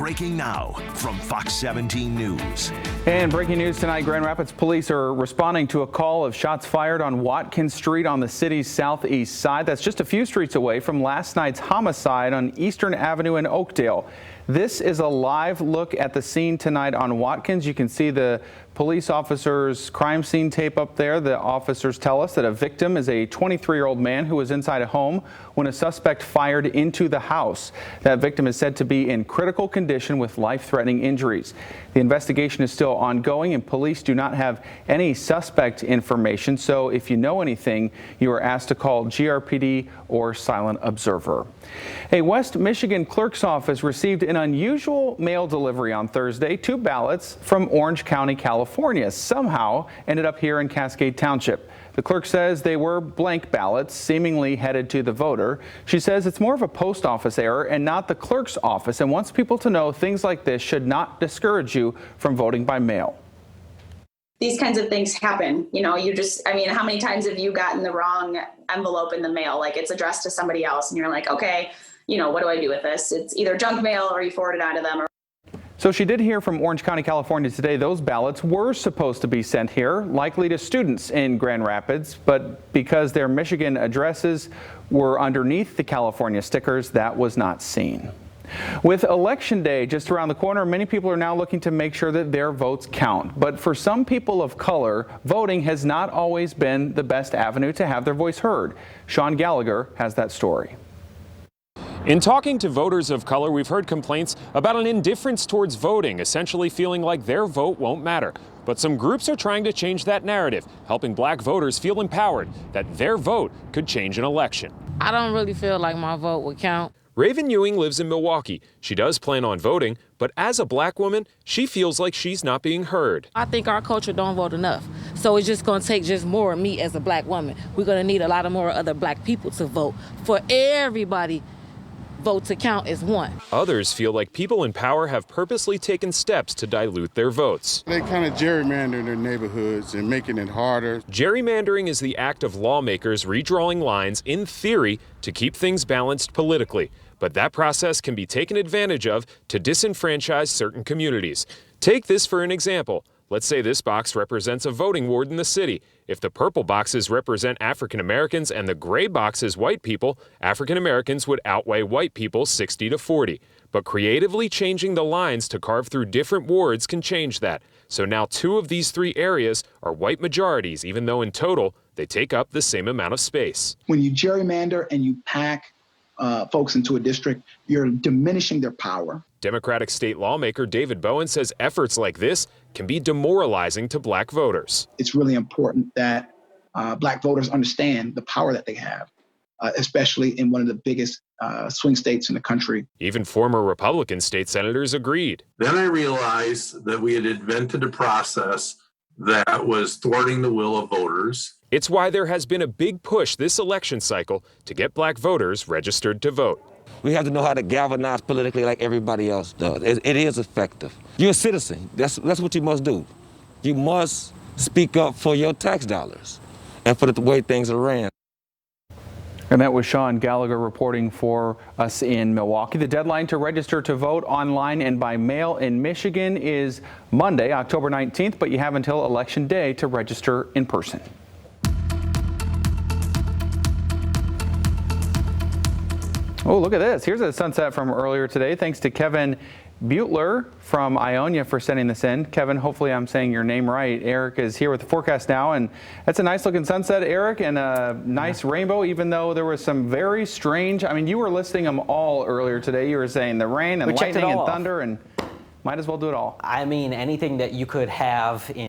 breaking now from Fox 17 News. And breaking news tonight, Grand Rapids police are responding to a call of shots fired on Watkins Street on the city's southeast side. That's just a few streets away from last night's homicide on Eastern Avenue in Oakdale. This is a live look at the scene tonight on Watkins. You can see the police officers' crime scene tape up there. The officers tell us that a victim is a 23-year-old man who was inside a home when a suspect fired into the house. That victim is said to be in critical condition with life-threatening injuries. The investigation is still ongoing and police do not have any suspect information. So if you know anything, you are asked to call GRPD or Silent Observer. A West Michigan clerk's office received an unusual mail delivery on Thursday. 2 ballots from Orange County, California somehow ended up here in Cascade Township. The clerk says they were blank ballots, seemingly headed to the voter. She says it's more of a post office error and not the clerk's office, and wants people to know things like this should not discourage you from voting by mail. These kinds of things happen. You know, how many times have you gotten the wrong envelope in the mail? Like, it's addressed to somebody else and you're like, okay, what do I do with this? It's either junk mail or you forward it on to them. So she did hear from Orange County, California today. Those ballots were supposed to be sent here, likely to students in Grand Rapids, but because their Michigan addresses were underneath the California stickers, that was not seen. With Election Day just around the corner, many people are now looking to make sure that their votes count. But for some people of color, voting has not always been the best avenue to have their voice heard. Sean Gallagher has that story. In talking to voters of color, we've heard complaints about an indifference towards voting, essentially feeling like their vote won't matter. But some groups are trying to change that narrative, helping black voters feel empowered that their vote could change an election. I don't really feel like my vote would count. Raven Ewing lives in Milwaukee. She does plan on voting, but as a black woman, she feels like she's not being heard. I think our culture don't vote enough. So it's just going to take just more of me as a black woman. We're going to need a lot of more other black people to vote. For everybody, vote to count as one. Others feel like people in power have purposely taken steps to dilute their votes. They kind of gerrymander their neighborhoods and making it harder. Gerrymandering is the act of lawmakers redrawing lines, in theory, to keep things balanced politically. But that process can be taken advantage of to disenfranchise certain communities. Take this for an example. Let's say this box represents a voting ward in the city. If the purple boxes represent African Americans and the gray boxes white people, African Americans would outweigh white people 60-40. But creatively changing the lines to carve through different wards can change that. So now 2 of these 3 areas are white majorities, even though in total they take up the same amount of space. When you gerrymander and you pack folks into a district, you're diminishing their power. Democratic state lawmaker David Bowen says efforts like this can be demoralizing to black voters. It's really important that black voters understand the power that they have, especially in one of the biggest swing states in the country. Even former Republican state senators agreed. Then I realized that we had invented a process that was thwarting the will of voters. It's why there has been a big push this election cycle to get black voters registered to vote. We have to know how to galvanize politically like everybody else does. It is effective. You're a citizen. That's what you must do. You must speak up for your tax dollars and for the way things are ran. And that was Sean Gallagher reporting for us in Milwaukee. The deadline to register to vote online and by mail in Michigan is Monday, October 19th, but you have until Election Day to register in person. Oh, look at this. Here's a sunset from earlier today. Thanks to Kevin Butler from Ionia for sending this in. Kevin, hopefully I'm saying your name right. Eric is here with the forecast now, and that's a nice looking sunset, Eric, and a nice rainbow, even though there was some very strange, you were listing them all earlier today. You were saying the rain and lightning and thunder, and might as well do it all. Anything that you could have in